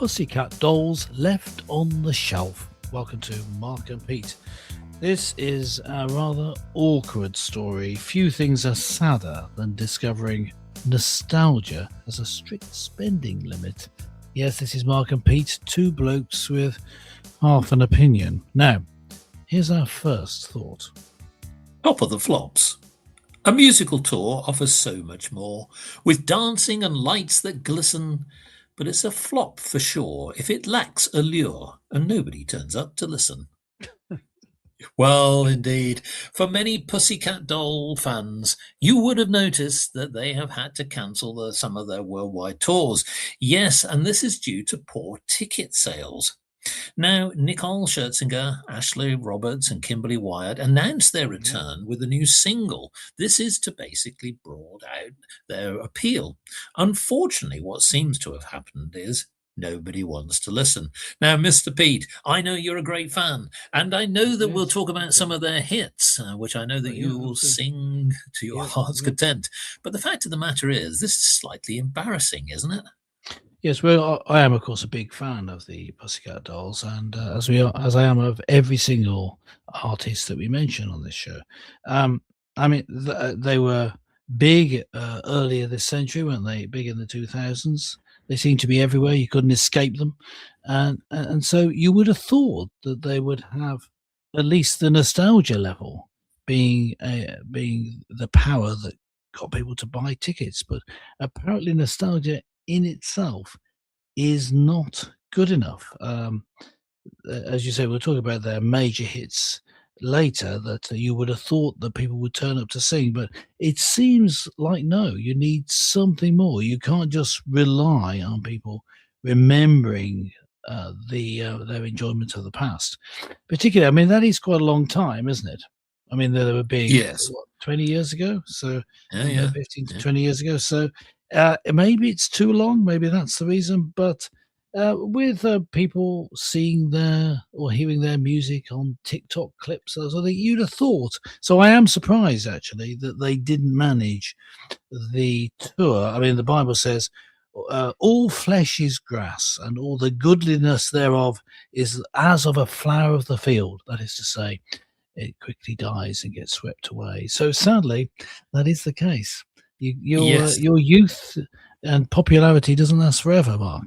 Pussycat Dolls left on the shelf. Welcome to Mark and Pete. This is a rather awkward story. Few things are sadder than discovering nostalgia has a strict spending limit. Yes, this is Mark and Pete, two blokes with half an opinion. Now, here's our first thought. Top of the flops. A musical tour offers so much more, with dancing and lights that glisten, but it's a flop for sure if it lacks allure and nobody turns up to listen. Well, indeed, for many Pussycat Doll fans, you would have noticed that they have had to cancel some of their worldwide tours. Yes, and this is due to poor ticket sales. Now, Nicole Scherzinger, Ashley Roberts, and Kimberly Wyatt announced their return with a new single. This is to basically broad out their appeal. Unfortunately, what seems to have happened is nobody wants to listen. Now, Mr. Pete, I know you're a great fan, and I know that we'll talk about some of their hits, which I know that you will sing to your heart's content. But the fact of the matter is, this is slightly embarrassing, isn't it? Yes, well, I am, of course, a big fan of the Pussycat Dolls, and as I am of every single artist that we mention on this show. I mean, they were big earlier this century, weren't they? Big in the 2000s. They seemed to be everywhere. You couldn't escape them, and so you would have thought that they would have at least the nostalgia level being the power that got people to buy tickets. But apparently, nostalgia in itself is not good enough. As you say, we'll talk about their major hits later that you would have thought that people would turn up to sing, but it seems like no, you need something more. You can't just rely on people remembering their enjoyment of the past. Particularly, I mean, that is quite a long time, isn't it? I mean, they were big, Yes. 20 years ago? So, Yeah. 15 to 20 years ago. So, maybe it's too long. Maybe that's the reason. But with people seeing their or hearing their music on TikTok clips, so that you'd have thought. So I am surprised actually that they didn't manage the tour. I mean, the Bible says, "All flesh is grass, and all the goodliness thereof is as of a flower of the field." That is to say, it quickly dies and gets swept away. So sadly, that is the case. Your youth and popularity doesn't last forever, Mark.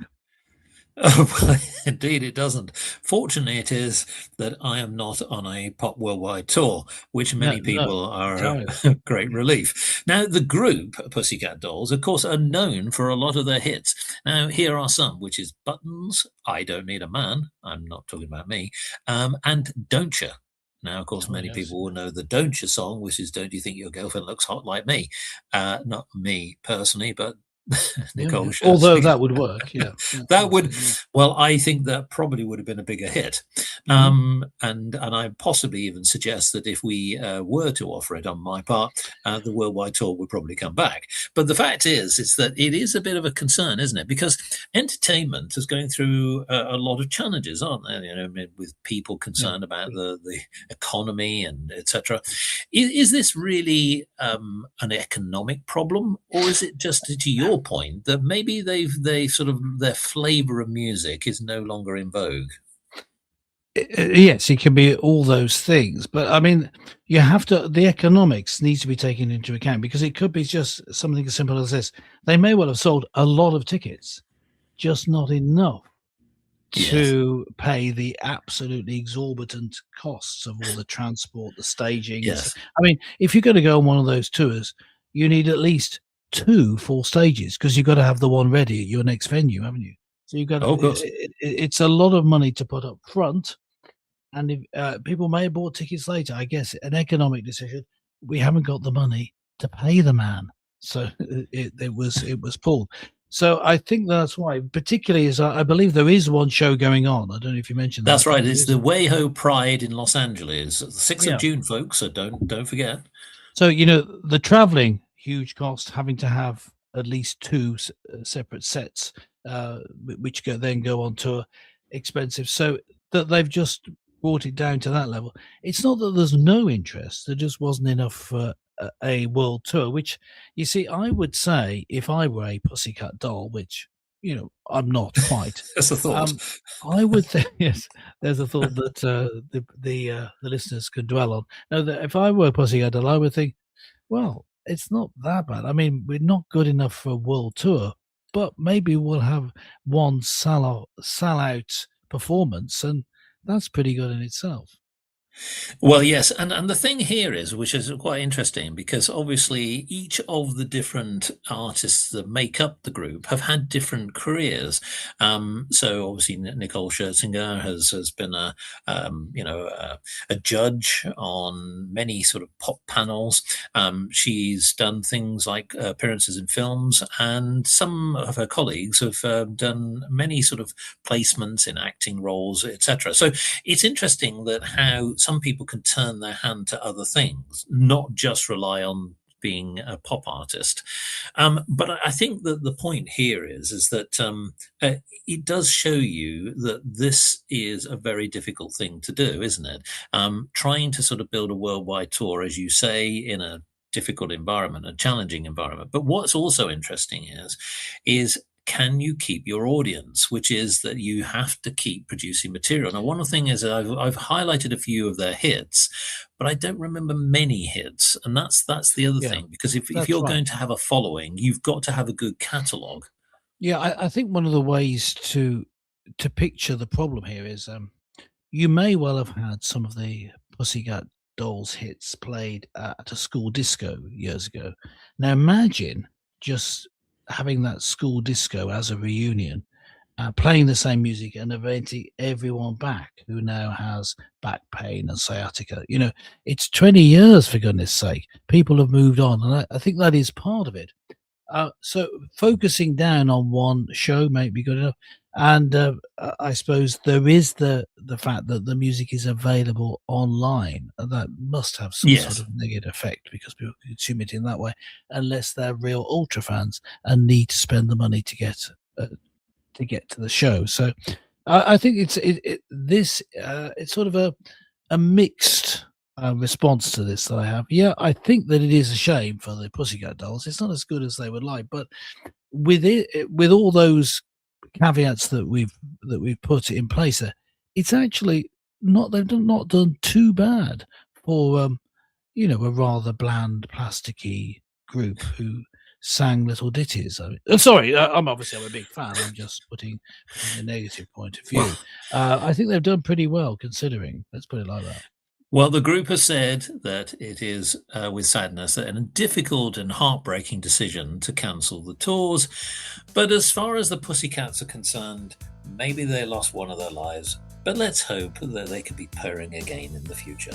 Oh, well, indeed it doesn't. Fortunately, it is that I am not on a pop worldwide tour, which many people are a great relief. Now, the group Pussycat Dolls, of course, are known for a lot of their hits. Now, here are some, which is Buttons, I Don't Need a Man, I'm not talking about me, and Don't Ya. Now, of course, many people will know the Don't Ya song, which is Don't You Think Your Girlfriend Looks Hot Like Me? Not me personally, but Nicole Scherzinger. Although that would work, yeah. That would, well, I think that probably would have been a bigger hit. And I possibly even suggest that if we were to offer it on my part, the worldwide tour would probably come back. But the fact is that it is a bit of a concern, isn't it? Because entertainment is going through a lot of challenges, aren't they? You know, with people concerned about the economy and etc. Is this really an economic problem, or is it just to your point that maybe their flavor of music is no longer in vogue? Yes, it can be all those things, but I mean, you have to. The economics needs to be taken into account because it could be just something as simple as this: they may well have sold a lot of tickets, just not enough to pay the absolutely exorbitant costs of all the transport, the staging. Yes. I mean, if you're going to go on one of those tours, you need at least 2 full stages because you've got to have the one ready at your next venue, haven't you? So you've got to, it's a lot of money to put up front, and if, people may have bought tickets later. I guess an economic decision. We haven't got the money to pay the man, so it was pulled. So I think that's why, particularly as I believe there is one show going on. I don't know if you mentioned that. That's right. It's the WayHo Pride in Los Angeles, the 6th of June, folks. So don't forget. So the traveling, huge cost, having to have at least 2 separate sets, which then go on tour, expensive. So that they've just brought it down to that level. It's not that there's no interest; there just wasn't enough for a world tour. Which, you see, I would say if I were a Pussycat Doll, which I'm not quite. That's a thought. Um, I would think yes, there's a thought that, the listeners can dwell on. No, that if I were Pussycat Doll, I would think, "Well, it's not that bad. I mean, we're not good enough for a world tour, but maybe we'll have one sell-out performance, and that's pretty good in itself." Well, yes, and the thing here is, which is quite interesting, because obviously each of the different artists that make up the group have had different careers. So obviously Nicole Scherzinger has been a judge on many sort of pop panels. She's done things like appearances in films, and some of her colleagues have done many sort of placements in acting roles, etc. So it's interesting that how some people can turn their hand to other things, not just rely on being a pop artist. But I think that the point here is that it does show you that this is a very difficult thing to do, isn't it? Trying to sort of build a worldwide tour, as you say, in a difficult environment, a challenging environment. But what's also interesting is can you keep your audience, which is that you have to keep producing material. Now, one of the things is I've highlighted a few of their hits, but I don't remember many hits, and that's the other Yeah, thing, because if that's you're right. going to have a following, you've got to have a good catalogue. Yeah, I think one of the ways to picture the problem here is, you may well have had some of the Pussycat Dolls hits played at a school disco years ago. Now imagine just having that school disco as a reunion, playing the same music and inviting everyone back who now has back pain and sciatica. It's 20 years, for goodness sake. People have moved on, and I think that is part of it. So focusing down on one show might be good enough, and I suppose there is the fact that the music is available online, and that must have some sort Yes. of negative effect because people consume it in that way, unless they're real ultra fans and need to spend the money uh, to get to the show. So I think it's sort of a mixed response to this that I have. Yeah, I think that it is a shame for the Pussycat Dolls. It's not as good as they would like, but with all those caveats that we've put in place there, it's actually not not done too bad for a rather bland, plasticky group who sang little ditties. Sorry, I'm a big fan. I'm just putting a negative point of Well, view. I think they've done pretty well considering. Let's put it like that. well, the group has said that it is with sadness that a difficult and heartbreaking decision to cancel the tours. But as far as the Pussycats are concerned, maybe they lost one of their lives. But let's hope that they could be purring again in the future.